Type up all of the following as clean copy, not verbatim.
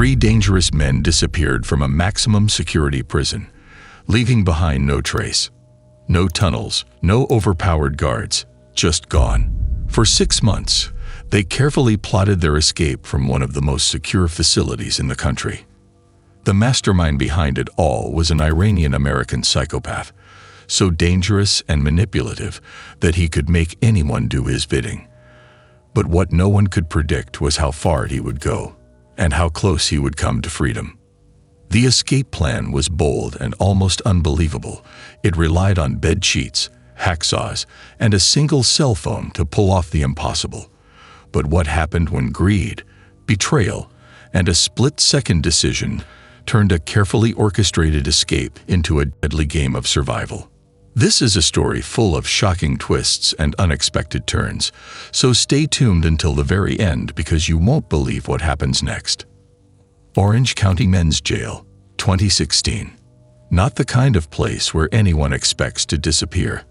Three dangerous men disappeared from a maximum security prison, leaving behind no trace. No tunnels, no overpowered guards, just gone. For 6 months, they carefully plotted their escape from one of the most secure facilities in the country. The mastermind behind it all was an Iranian-American psychopath, so dangerous and manipulative that he could make anyone do his bidding. But what no one could predict was how far he would go, and how close he would come to freedom. The escape plan was bold and almost unbelievable. It relied on bed sheets, hacksaws, and a single cell phone to pull off the impossible. But what happened when greed, betrayal, and a split-second decision turned a carefully orchestrated escape into a deadly game of survival? This is a story full of shocking twists and unexpected turns, so stay tuned until the very end because you won't believe what happens next. Orange County Men's Jail, 2016. Not the kind of place where anyone expects to disappear.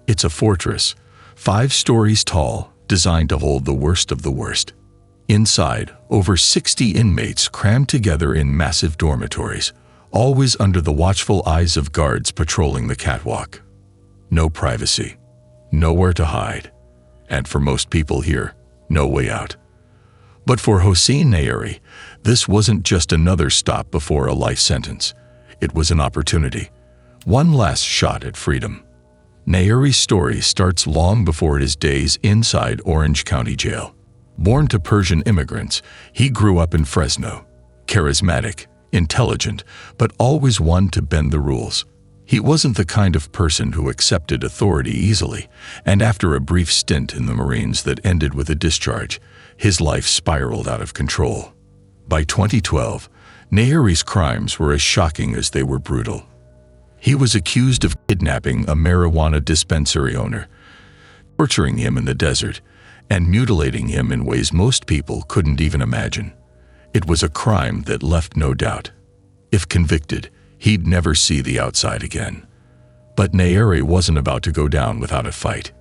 It's a fortress, 5 stories tall, designed to hold the worst of the worst. Inside, over 60 inmates crammed together in massive dormitories, always under the watchful eyes of guards patrolling the catwalk. No privacy, nowhere to hide, and for most people here, no way out. But for Hossein Nayeri, this wasn't just another stop before a life sentence. It was an opportunity, one last shot at freedom. Nayeri's story starts long before his days inside Orange County Jail. Born to Persian immigrants, he grew up in Fresno, charismatic, intelligent, but always one to bend the rules. He wasn't the kind of person who accepted authority easily, and after a brief stint in the Marines that ended with a discharge, his life spiraled out of control. By 2012, Nayeri's crimes were as shocking as they were brutal. He was accused of kidnapping a marijuana dispensary owner, torturing him in the desert, and mutilating him in ways most people couldn't even imagine. It was a crime that left no doubt. If convicted, he'd never see the outside again. But Nayeri wasn't about to go down without a fight.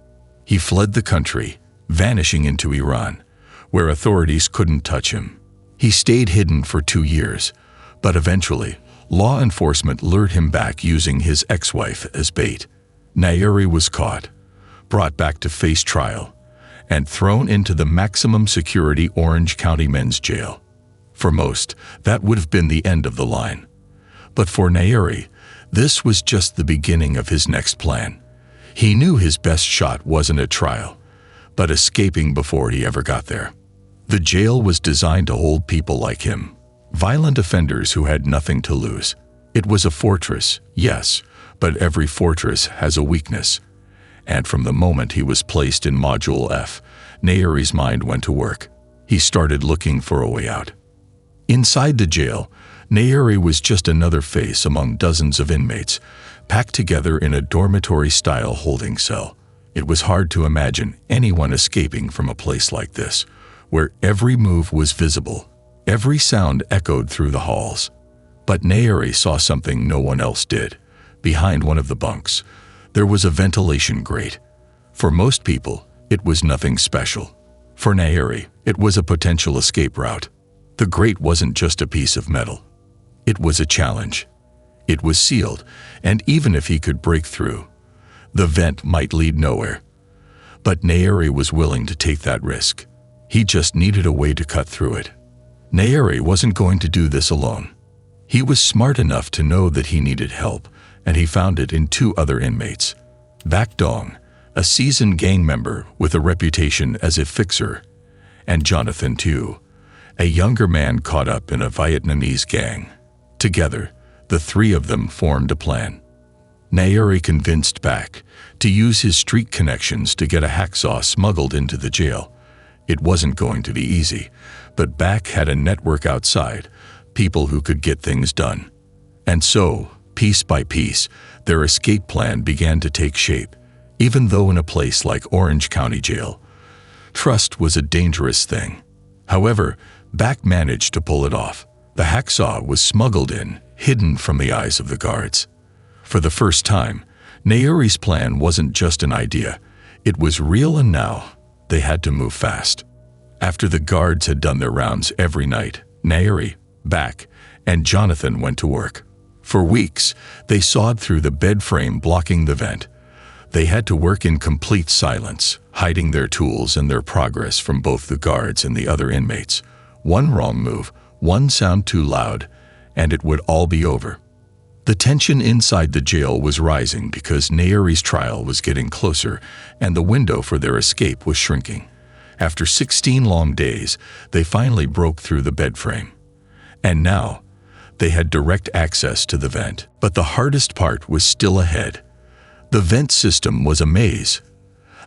He fled the country, vanishing into Iran, where authorities couldn't touch him. He stayed hidden for 2 years, but eventually, law enforcement lured him back using his ex-wife as bait. Nayeri was caught, brought back to face trial, and thrown into the maximum security Orange County Men's Jail. For most, that would have been the end of the line. But for Nayeri, this was just the beginning of his next plan. He knew his best shot wasn't a trial, but escaping before he ever got there. The jail was designed to hold people like him, violent offenders who had nothing to lose. It was a fortress, yes, but every fortress has a weakness. And from the moment he was placed in Module F, Nayeri's mind went to work. He started looking for a way out. Inside the jail, Nayeri was just another face among dozens of inmates, packed together in a dormitory-style holding cell. It was hard to imagine anyone escaping from a place like this, where every move was visible, every sound echoed through the halls. But Nayeri saw something no one else did. Behind one of the bunks, there was a ventilation grate. For most people, it was nothing special. For Nayeri, it was a potential escape route. The grate wasn't just a piece of metal. It was a challenge. It was sealed, and even if he could break through, the vent might lead nowhere. But Nayeri was willing to take that risk. He just needed a way to cut through it. Nayeri wasn't going to do this alone. He was smart enough to know that he needed help, and he found it in 2 other inmates. Bac Dong, a seasoned gang member with a reputation as a fixer, and Jonathan Tu, a younger man caught up in a Vietnamese gang. Together, the 3 of them formed a plan. Nayeri convinced Bac to use his street connections to get a hacksaw smuggled into the jail. It wasn't going to be easy, but Bac had a network outside, people who could get things done. And so, piece by piece, their escape plan began to take shape, even though in a place like Orange County Jail. Trust was a dangerous thing. However, Bac managed to pull it off. The hacksaw was smuggled in, hidden from the eyes of the guards. For the first time, Nayeri's plan wasn't just an idea. It was real, and now they had to move fast. After the guards had done their rounds every night, Nayeri, Back and Jonathan went to work. For weeks, they sawed through the bed frame blocking the vent. They had to work in complete silence, hiding their tools and their progress from both the guards and the other inmates. One wrong move, one sound too loud, and it would all be over. The tension inside the jail was rising because Nairi's trial was getting closer and the window for their escape was shrinking. After 16 long days, they finally broke through the bed frame. And now, they had direct access to the vent. But the hardest part was still ahead. The vent system was a maze,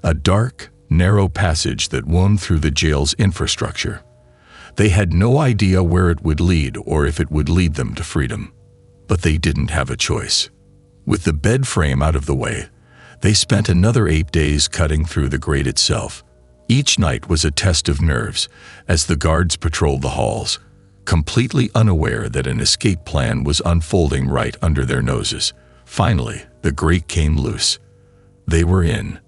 a dark, narrow passage that wound through the jail's infrastructure. They had no idea where it would lead or if it would lead them to freedom. But they didn't have a choice. With the bed frame out of the way, they spent another 8 days cutting through the grate itself. Each night was a test of nerves as the guards patrolled the halls, completely unaware that an escape plan was unfolding right under their noses. Finally, the grate came loose. They were in.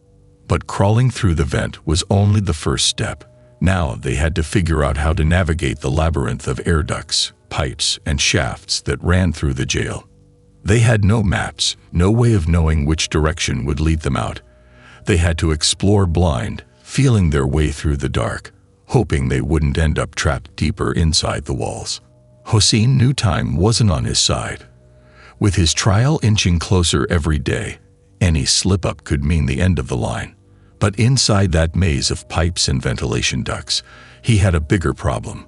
But crawling through the vent was only the first step. Now they had to figure out how to navigate the labyrinth of air ducts, pipes, and shafts that ran through the jail. They had no maps, no way of knowing which direction would lead them out. They had to explore blind, feeling their way through the dark, hoping they wouldn't end up trapped deeper inside the walls. Hossein knew time wasn't on his side. With his trial inching closer every day, any slip-up could mean the end of the line. But inside that maze of pipes and ventilation ducts, he had a bigger problem.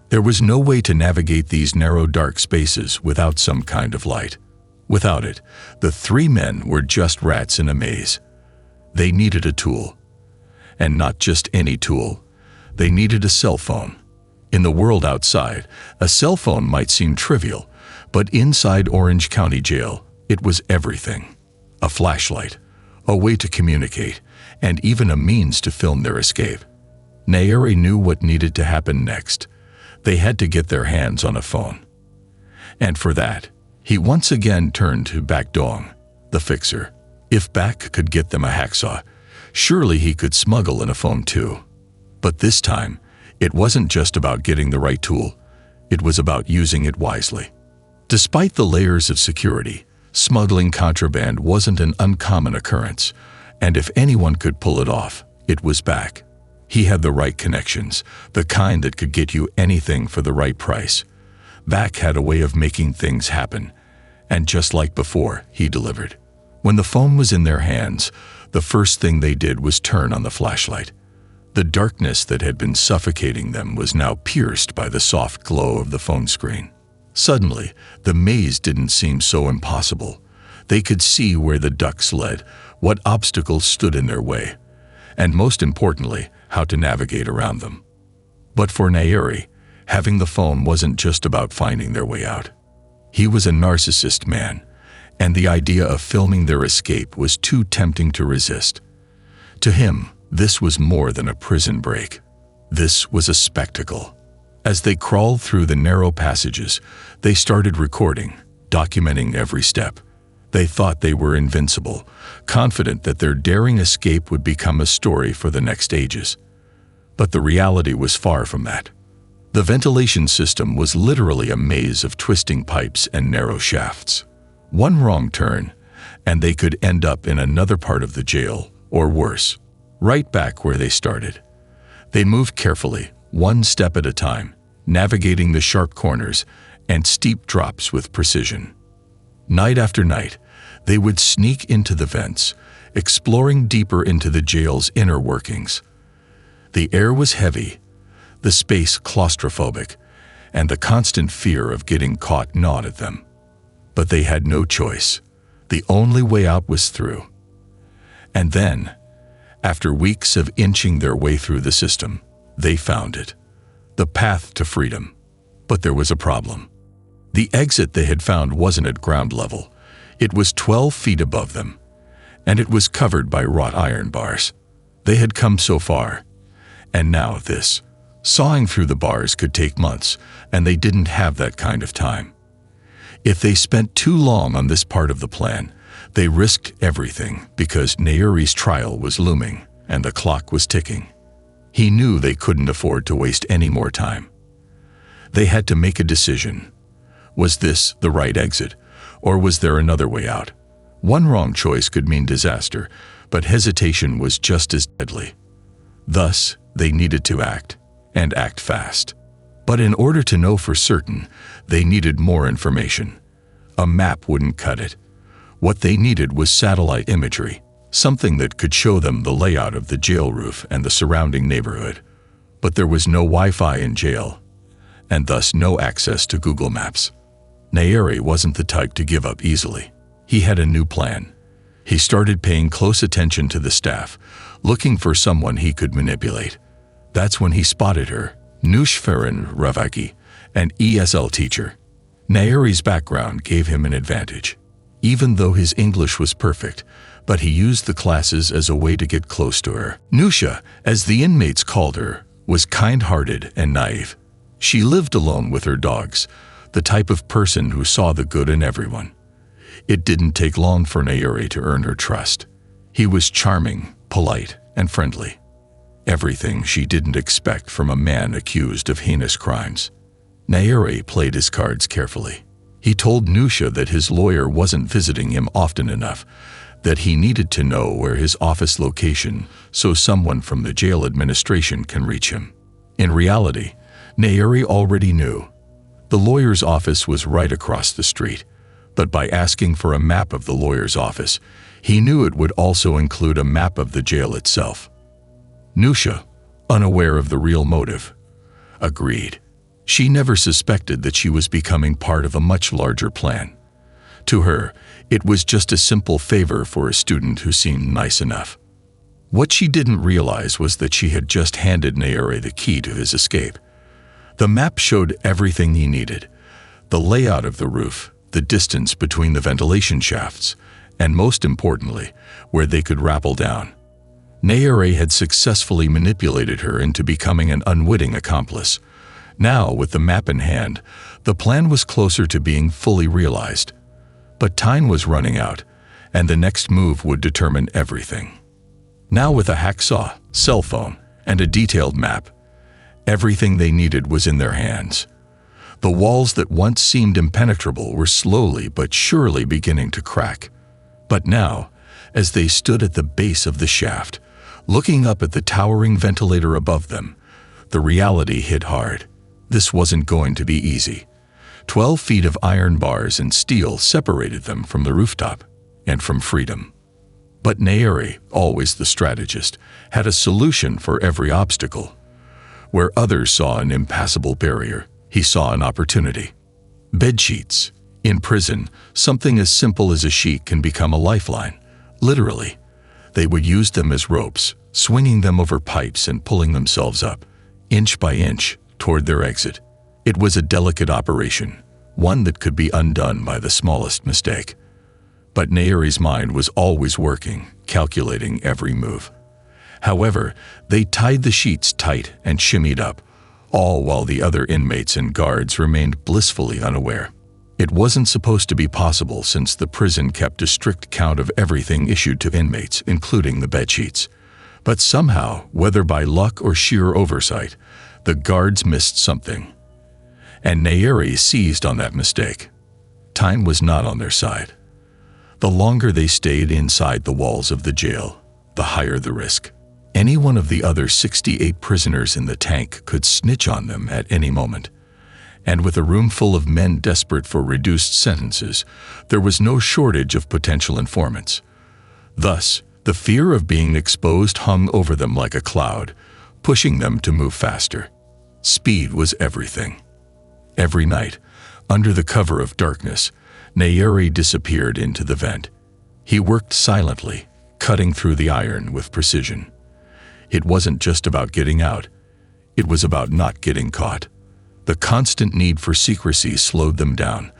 There was no way to navigate these narrow dark spaces without some kind of light. Without it, the three men were just rats in a maze. They needed a tool. And not just any tool. They needed a cell phone. In the world outside, a cell phone might seem trivial, but inside Orange County Jail, it was everything. A flashlight, a way to communicate, and even a means to film their escape. Nairi knew what needed to happen next. They had to get their hands on a phone. And for that, he once again turned to Bak Dong, the fixer. If Bak could get them a hacksaw, surely he could smuggle in a phone too. But this time, it wasn't just about getting the right tool. It was about using it wisely. Despite the layers of security, smuggling contraband wasn't an uncommon occurrence, and if anyone could pull it off, it was Bak. He had the right connections, the kind that could get you anything for the right price. Bak had a way of making things happen, and just like before, he delivered. When the phone was in their hands, the first thing they did was turn on the flashlight. The darkness that had been suffocating them was now pierced by the soft glow of the phone screen. Suddenly, the maze didn't seem so impossible. They could see where the ducts led, what obstacles stood in their way, and most importantly, how to navigate around them. But for Nairi, having the phone wasn't just about finding their way out. He was a narcissist man, and the idea of filming their escape was too tempting to resist. To him, this was more than a prison break. This was a spectacle. As they crawled through the narrow passages, they started recording, documenting every step. They thought they were invincible, confident that their daring escape would become a story for the next ages. But the reality was far from that. The ventilation system was literally a maze of twisting pipes and narrow shafts. One wrong turn, and they could end up in another part of the jail, or worse, right back where they started. They moved carefully, one step at a time, navigating the sharp corners and steep drops with precision. Night after night, they would sneak into the vents, exploring deeper into the jail's inner workings. The air was heavy, the space claustrophobic, and the constant fear of getting caught gnawed at them. But they had no choice. The only way out was through. And then, after weeks of inching their way through the system, they found it. The path to freedom. But there was a problem. The exit they had found wasn't at ground level. It was 12 feet above them, and it was covered by wrought iron bars. They had come so far, and now this. Sawing through the bars could take months, and they didn't have that kind of time. If they spent too long on this part of the plan, they risked everything because Nairi's trial was looming and the clock was ticking. He knew they couldn't afford to waste any more time. They had to make a decision. Was this the right exit, or was there another way out? One wrong choice could mean disaster, but hesitation was just as deadly. Thus, they needed to act, and act fast. But in order to know for certain, they needed more information. A map wouldn't cut it. What they needed was satellite imagery, something that could show them the layout of the jail roof and the surrounding neighborhood. But there was no Wi-Fi in jail, and thus no access to Google Maps. Nayeri wasn't the type to give up easily. He had a new plan. He started paying close attention to the staff, looking for someone he could manipulate. That's when he spotted her, Nushferen Ravaki, an ESL teacher. Nayeri's background gave him an advantage, even though his English was perfect, but he used the classes as a way to get close to her. Nusha, as the inmates called her, was kind-hearted and naive. She lived alone with her dogs, the type of person who saw the good in everyone. It didn't take long for Nayeri to earn her trust. He was charming, polite, and friendly. Everything she didn't expect from a man accused of heinous crimes. Nayeri played his cards carefully. He told Nusha that his lawyer wasn't visiting him often enough, that he needed to know where his office location so someone from the jail administration can reach him. In reality, Nayeri already knew. The lawyer's office was right across the street, but by asking for a map of the lawyer's office, he knew it would also include a map of the jail itself. Nusha, unaware of the real motive, agreed. She never suspected that she was becoming part of a much larger plan. To her, it was just a simple favor for a student who seemed nice enough. What she didn't realize was that she had just handed Nayeri the key to his escape. The map showed everything he needed: the layout of the roof, the distance between the ventilation shafts, and most importantly, where they could rappel down. Nayeri had successfully manipulated her into becoming an unwitting accomplice. Now, with the map in hand, the plan was closer to being fully realized. But time was running out, and the next move would determine everything. Now, with a hacksaw, cell phone, and a detailed map, everything they needed was in their hands. The walls that once seemed impenetrable were slowly but surely beginning to crack. But now, as they stood at the base of the shaft, looking up at the towering ventilator above them, the reality hit hard. This wasn't going to be easy. 12 feet of iron bars and steel separated them from the rooftop and from freedom. But Nayeri, always the strategist, had a solution for every obstacle. Where others saw an impassable barrier, he saw an opportunity. Bedsheets. In prison, something as simple as a sheet can become a lifeline. Literally. They would use them as ropes, swinging them over pipes and pulling themselves up, inch by inch, toward their exit. It was a delicate operation, one that could be undone by the smallest mistake. But Nayeri's mind was always working, calculating every move. However, they tied the sheets tight and shimmied up, all while the other inmates and guards remained blissfully unaware. It wasn't supposed to be possible since the prison kept a strict count of everything issued to inmates, including the bedsheets. But somehow, whether by luck or sheer oversight, the guards missed something. And Nayeri seized on that mistake. Time was not on their side. The longer they stayed inside the walls of the jail, the higher the risk. Any one of the other 68 prisoners in the tank could snitch on them at any moment. And with a room full of men desperate for reduced sentences, there was no shortage of potential informants. Thus, the fear of being exposed hung over them like a cloud, pushing them to move faster. Speed was everything. Every night, under the cover of darkness, Nayeri disappeared into the vent. He worked silently, cutting through the iron with precision. It wasn't just about getting out. It was about not getting caught. The constant need for secrecy slowed them down,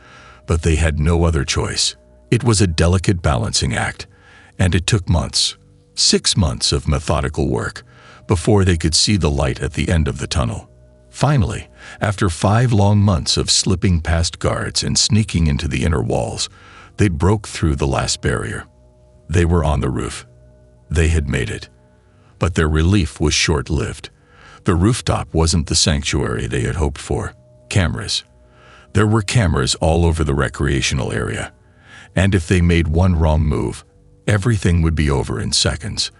but they had no other choice. It was a delicate balancing act, and it took months, 6 months of methodical work, before they could see the light at the end of the tunnel. Finally, after 5 long months of slipping past guards and sneaking into the inner walls, they broke through the last barrier. They were on the roof. They had made it. But their relief was short-lived. The rooftop wasn't the sanctuary they had hoped for. Cameras. There were cameras all over the recreational area, and if they made one wrong move, everything would be over in seconds.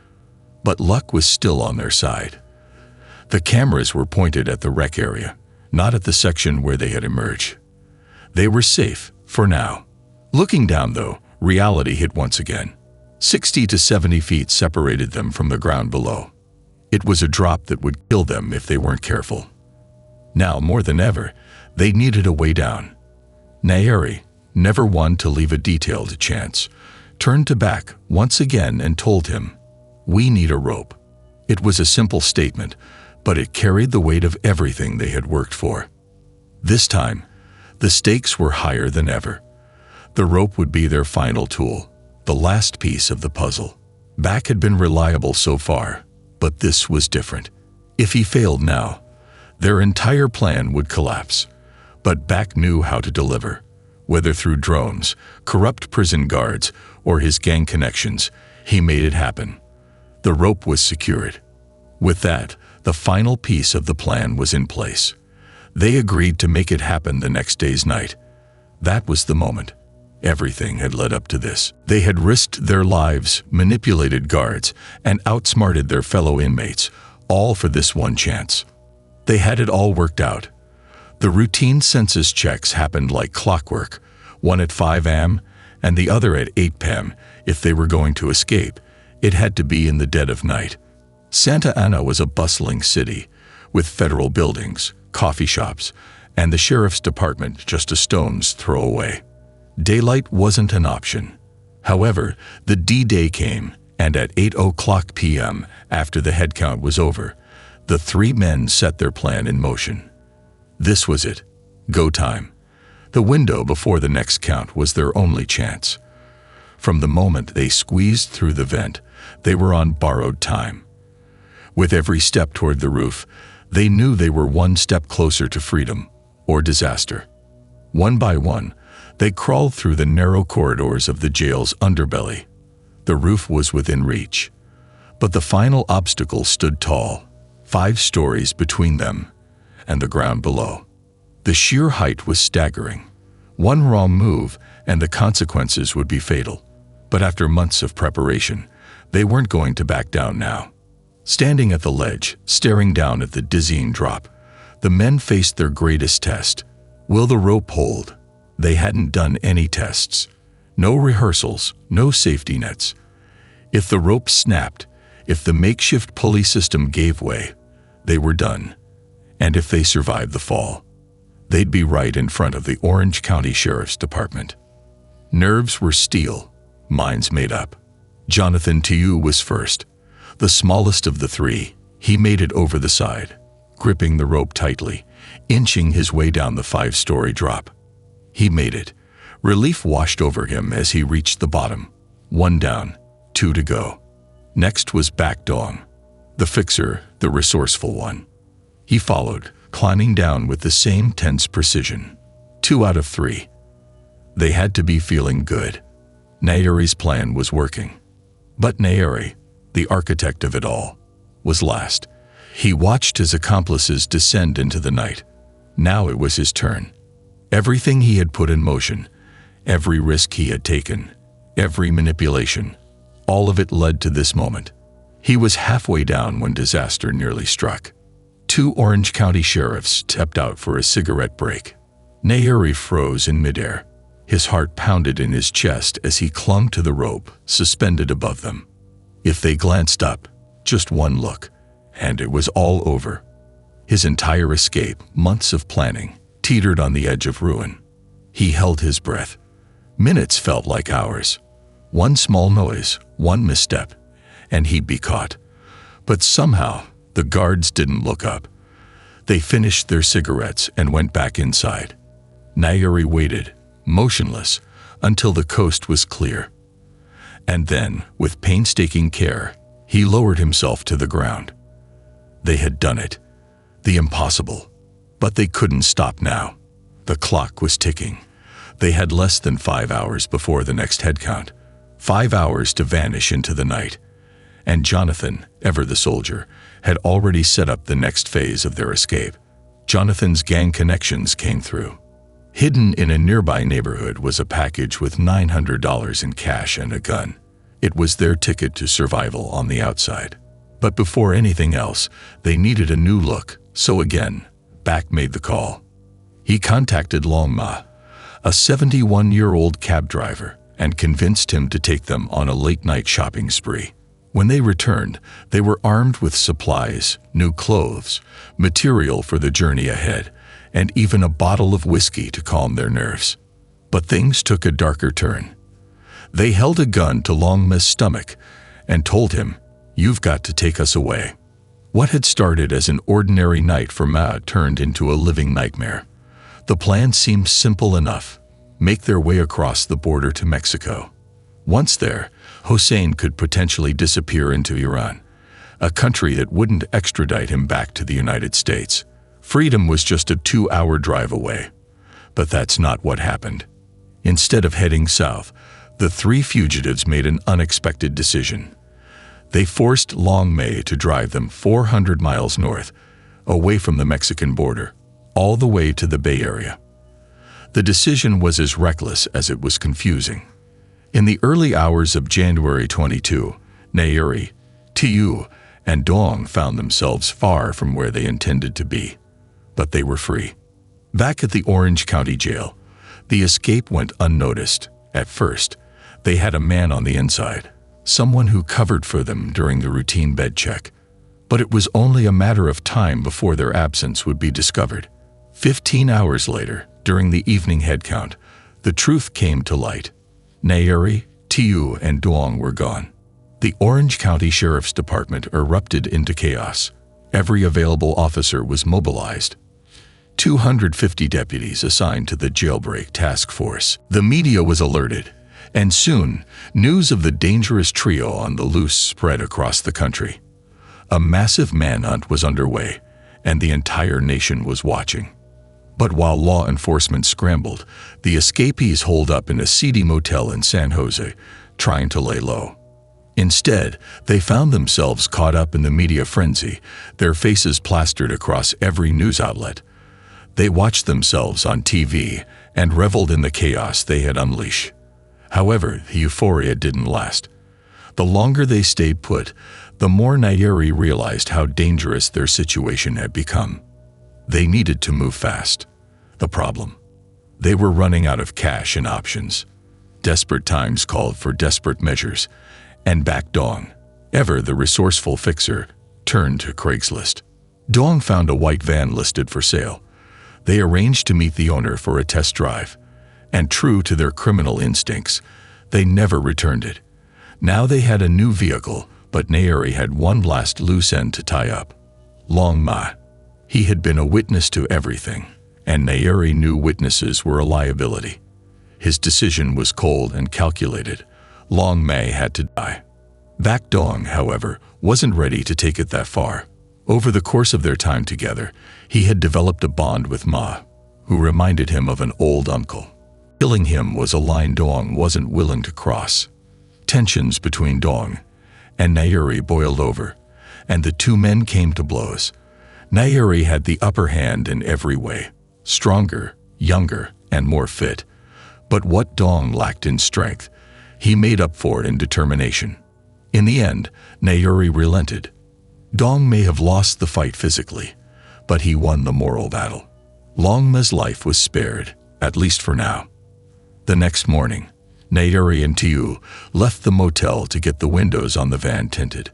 But luck was still on their side. The cameras were pointed at the rec area, not at the section where they had emerged. They were safe, for now. Looking down, though, reality hit once again. 60 to 70 feet separated them from the ground below. It was a drop that would kill them if they weren't careful. Now, more than ever, they needed a way down. Nairi, never one to leave a detail to chance, turned to back once again and told him, "We need a rope." It was a simple statement, but it carried the weight of everything they had worked for. This time, the stakes were higher than ever. The rope would be their final tool, the last piece of the puzzle. Back had been reliable so far, but this was different. If he failed now, their entire plan would collapse. But Back knew how to deliver. Whether through drones, corrupt prison guards, or his gang connections, he made it happen. The rope was secured. With that, the final piece of the plan was in place. They agreed to make it happen the next day's night. That was the moment. Everything had led up to this. They had risked their lives, manipulated guards, and outsmarted their fellow inmates, all for this one chance. They had it all worked out. The routine census checks happened like clockwork, one at 5 a.m. and the other at 8 p.m. If they were going to escape, it had to be in the dead of night. Santa Ana was a bustling city, with federal buildings, coffee shops, and the sheriff's department just a stone's throw away. Daylight wasn't an option. However, the D-Day came, and at 8:00 p.m., after the headcount was over, the three men set their plan in motion. This was it. Go time. The window before the next count was their only chance. From the moment they squeezed through the vent, they were on borrowed time. With every step toward the roof, they knew they were one step closer to freedom or disaster. One by one, they crawled through the narrow corridors of the jail's underbelly. The roof was within reach. But the final obstacle stood tall, 5 stories between them and the ground below. The sheer height was staggering. One wrong move and the consequences would be fatal. But after months of preparation, they weren't going to back down now. Standing at the ledge, staring down at the dizzying drop, the men faced their greatest test. Will the rope hold? They hadn't done any tests. No rehearsals, no safety nets. If the rope snapped, if the makeshift pulley system gave way, they were done. And if they survived the fall, they'd be right in front of the Orange County Sheriff's Department. Nerves were steel, minds made up. Jonathan Tiu was first. The smallest of the three, he made it over the side, gripping the rope tightly, inching his way down the 5-story drop. He made it. Relief washed over him as he reached the bottom. 1 down, 2 to go. Next was Back Dong, the fixer, the resourceful one. He followed, climbing down with the same tense precision. 2 out of 3. They had to be feeling good. Nairi's plan was working. But Nairi, the architect of it all, was last. He watched his accomplices descend into the night. Now it was his turn. Everything he had put in motion, every risk he had taken, every manipulation, all of it led to this moment. He was halfway down when disaster nearly struck. 2 Orange County sheriffs stepped out for a cigarette break. Nairi froze in midair. His heart pounded in his chest as he clung to the rope, suspended above them. If they glanced up, just one look, and it was all over. His entire escape, months of planning, teetered on the edge of ruin. He held his breath. Minutes felt like hours. One small noise, one misstep, and he'd be caught. But somehow, the guards didn't look up. They finished their cigarettes and went back inside. Nairi waited, motionless, until the coast was clear. And then, with painstaking care, he lowered himself to the ground. They had done it. The impossible. But they couldn't stop now. The clock was ticking. They had less than 5 hours before the next headcount. 5 hours to vanish into the night. And Jonathan, ever the soldier, had already set up the next phase of their escape. Jonathan's gang connections came through. Hidden in a nearby neighborhood was a package with $900 in cash and a gun. It was their ticket to survival on the outside. But before anything else, they needed a new look, so again, Back made the call. He contacted Long Ma, a 71-year-old cab driver, and convinced him to take them on a late-night shopping spree. When they returned, they were armed with supplies, new clothes, material for the journey ahead, and even a bottle of whiskey to calm their nerves. But things took a darker turn. They held a gun to Long Ma's stomach and told him, "You've got to take us away." What had started as an ordinary night for Ma turned into a living nightmare. The plan seemed simple enough: make their way across the border to Mexico. Once there, Hossein could potentially disappear into Iran, a country that wouldn't extradite him back to the United States. Freedom was just a 2-hour drive away. But that's not what happened. Instead of heading south, the three fugitives made an unexpected decision. They forced Long Ma to drive them 400 miles north, away from the Mexican border, all the way to the Bay Area. The decision was as reckless as it was confusing. In the early hours of January 22, Nayeri, Tiu, and Dong found themselves far from where they intended to be. But they were free. Back at the Orange County Jail, the escape went unnoticed. At first, they had a man on the inside, someone who covered for them during the routine bed check. But it was only a matter of time before their absence would be discovered. 15 hours later, during the evening head count, the truth came to light. Nayeri, Tiu, and Dong were gone. The Orange County Sheriff's Department erupted into chaos. Every available officer was mobilized. 250 deputies assigned to the jailbreak task force. The media was alerted, and soon, news of the dangerous trio on the loose spread across the country. A massive manhunt was underway, and the entire nation was watching. But while law enforcement scrambled, the escapees holed up in a seedy motel in San Jose, trying to lay low. Instead, they found themselves caught up in the media frenzy, their faces plastered across every news outlet. They watched themselves on TV and reveled in the chaos they had unleashed. However, the euphoria didn't last. The longer they stayed put, the more Nayeri realized how dangerous their situation had become. They needed to move fast. The problem? They were running out of cash and options. Desperate times called for desperate measures, and back Dong, ever the resourceful fixer, turned to Craigslist. Dong found a white van listed for sale. They arranged to meet the owner for a test drive, and true to their criminal instincts, they never returned it. Now they had a new vehicle, but Nayeri had one last loose end to tie up. Long Ma. He had been a witness to everything, and Nayeri knew witnesses were a liability. His decision was cold and calculated. Long Ma had to die. Back Dong, however, wasn't ready to take it that far. Over the course of their time together, he had developed a bond with Ma, who reminded him of an old uncle. Killing him was a line Dong wasn't willing to cross. Tensions between Dong and Nayeri boiled over, and the two men came to blows. Nayeri had the upper hand in every way, stronger, younger, and more fit. But what Dong lacked in strength, he made up for it in determination. In the end, Nayeri relented. Dong may have lost the fight physically, but he won the moral battle. Long Ma's life was spared, at least for now. The next morning, Nayeri and Tiu left the motel to get the windows on the van tinted.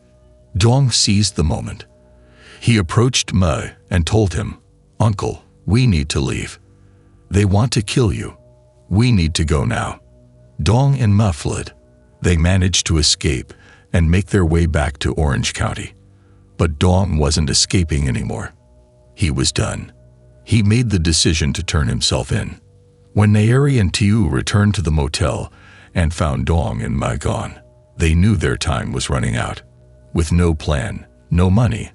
Dong seized the moment. He approached Ma and told him, "Uncle, we need to leave. They want to kill you. We need to go now." Dong and Ma fled. They managed to escape and make their way back to Orange County. But Dong wasn't escaping anymore. He was done. He made the decision to turn himself in. When Nayeri and Tiu returned to the motel and found Dong and Ma gone, they knew their time was running out. With no plan, no money,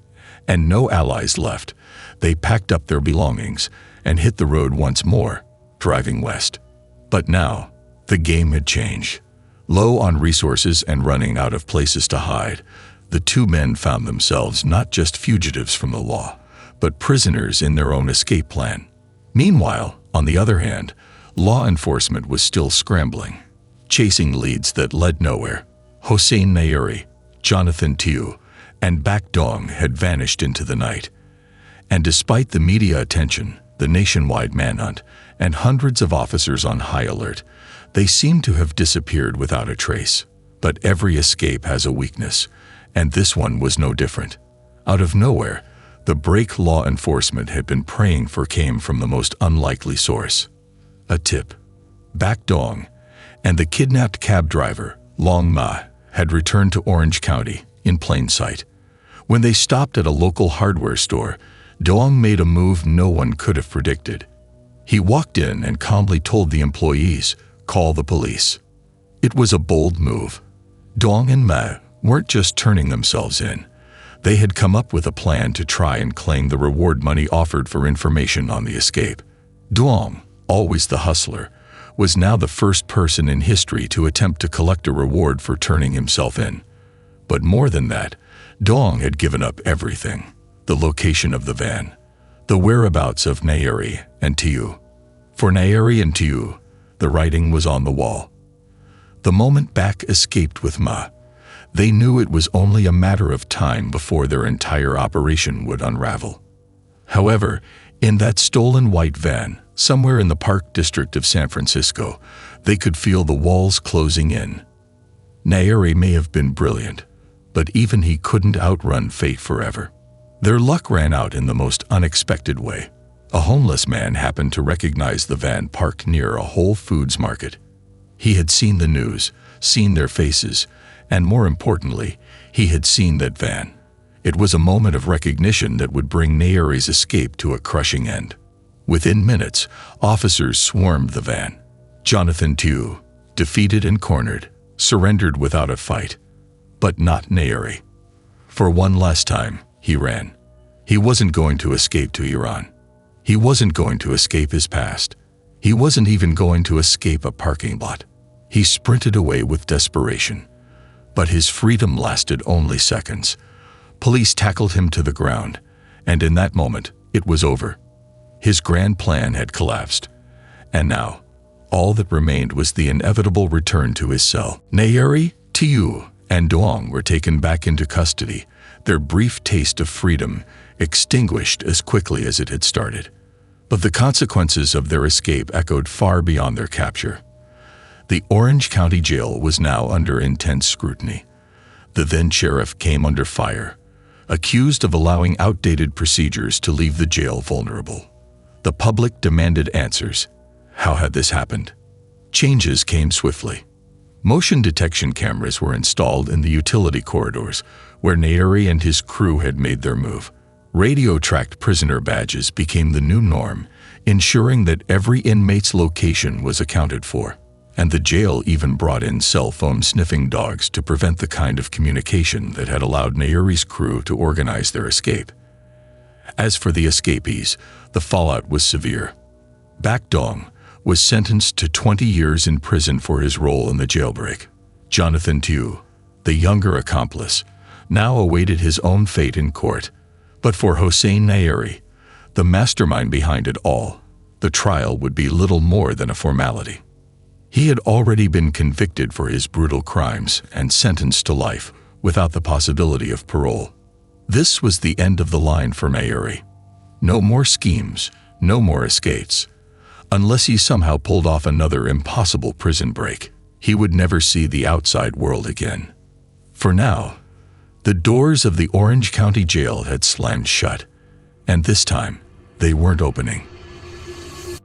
and no allies left, they packed up their belongings and hit the road once more, driving west. But now, the game had changed. Low on resources and running out of places to hide, the two men found themselves not just fugitives from the law, but prisoners in their own escape plan. Meanwhile, on the other hand, law enforcement was still scrambling, chasing leads that led nowhere. Hossein Nayeri, Jonathan Tiu, and Bak Dong had vanished into the night. And despite the media attention, the nationwide manhunt, and hundreds of officers on high alert, they seemed to have disappeared without a trace. But every escape has a weakness, and this one was no different. Out of nowhere, the break law enforcement had been praying for came from the most unlikely source. A tip. Bak Dong and the kidnapped cab driver, Long Ma, had returned to Orange County in plain sight. When they stopped at a local hardware store, Dong made a move no one could have predicted. He walked in and calmly told the employees, "Call the police." It was a bold move. Dong and Ma weren't just turning themselves in. They had come up with a plan to try and claim the reward money offered for information on the escape. Dong, always the hustler, was now the first person in history to attempt to collect a reward for turning himself in. But more than that, Dong had given up everything: the location of the van, the whereabouts of Nayeri and Tiu. For Nayeri and Tiu, the writing was on the wall. The moment Bak escaped with Ma, they knew it was only a matter of time before their entire operation would unravel. However, in that stolen white van, somewhere in the Park District of San Francisco, they could feel the walls closing in. Nayeri may have been brilliant, but even he couldn't outrun fate forever. Their luck ran out in the most unexpected way. A homeless man happened to recognize the van parked near a Whole Foods market. He had seen the news, seen their faces, and more importantly, he had seen that van. It was a moment of recognition that would bring Nayeri's escape to a crushing end. Within minutes, officers swarmed the van. Jonathan Tiu, defeated and cornered, surrendered without a fight. But not Nayeri. For one last time, he ran. He wasn't going to escape to Iran. He wasn't going to escape his past. He wasn't even going to escape a parking lot. He sprinted away with desperation. But his freedom lasted only seconds. Police tackled him to the ground, and in that moment, it was over. His grand plan had collapsed, and now, all that remained was the inevitable return to his cell. Nayeri, Tiu, and Dong were taken back into custody, their brief taste of freedom extinguished as quickly as it had started. But the consequences of their escape echoed far beyond their capture. The Orange County Jail was now under intense scrutiny. The then sheriff came under fire, accused of allowing outdated procedures to leave the jail vulnerable. The public demanded answers. How had this happened? Changes came swiftly. Motion detection cameras were installed in the utility corridors, where Nayeri and his crew had made their move. Radio-tracked prisoner badges became the new norm, ensuring that every inmate's location was accounted for. And the jail even brought in cell phone sniffing dogs to prevent the kind of communication that had allowed Nayeri's crew to organize their escape. As for the escapees, the fallout was severe. Bak Dong was sentenced to 20 years in prison for his role in the jailbreak. Jonathan Tiu, the younger accomplice, now awaited his own fate in court. But for Hossein Nayeri, the mastermind behind it all, the trial would be little more than a formality. He had already been convicted for his brutal crimes and sentenced to life without the possibility of parole. This was the end of the line for Nayeri. No more schemes, no more escapes. Unless he somehow pulled off another impossible prison break, he would never see the outside world again. For now, the doors of the Orange County Jail had slammed shut, and this time, they weren't opening.